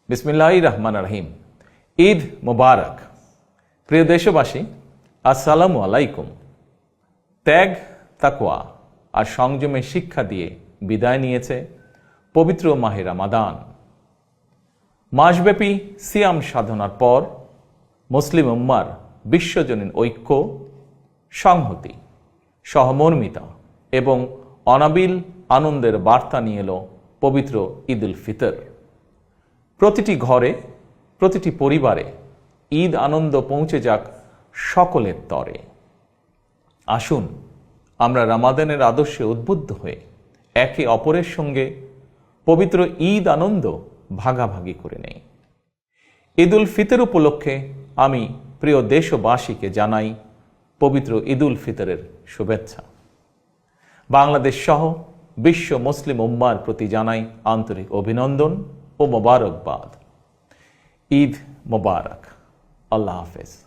বিসমিল্লাহির রহমানির রহিম। ঈদ মোবারক। প্রিয় দেশবাসী, আসসালামু আলাইকুম। ত্যাগ, তাকওয়া আর সংযমের শিক্ষা দিয়ে বিদায় নিয়েছে পবিত্র মাহে রমাদান। মাসব্যাপী সিয়াম সাধনার পর মুসলিম উম্মার বিশ্বজনীন ঐক্য, সংহতি, সহমর্মিতা এবং অনাবিল আনন্দের বার্তা নিয়ে এলো পবিত্র ঈদ উল ফিতর। প্রতিটি ঘরে, প্রতিটি পরিবারে ঈদ আনন্দ পৌঁছে যাক সকলের তরে। আসুন আমরা রমাদানের আদর্শে উদ্বুদ্ধ হয়ে একে অপরের সঙ্গে পবিত্র ঈদ আনন্দ ভাগাভাগি করে নেই। ঈদ উল ফিতর উপলক্ষে আমি প্রিয় দেশবাসীকে জানাই পবিত্র ঈদ উল ফিতরের শুভেচ্ছা। বাংলাদেশ সহ বিশ্ব মুসলিম উম্মার প্রতি জানাই আন্তরিক অভিনন্দন ও মোবারকবাদ। ঈদ মোবারক। আল্লাহ হাফেজ।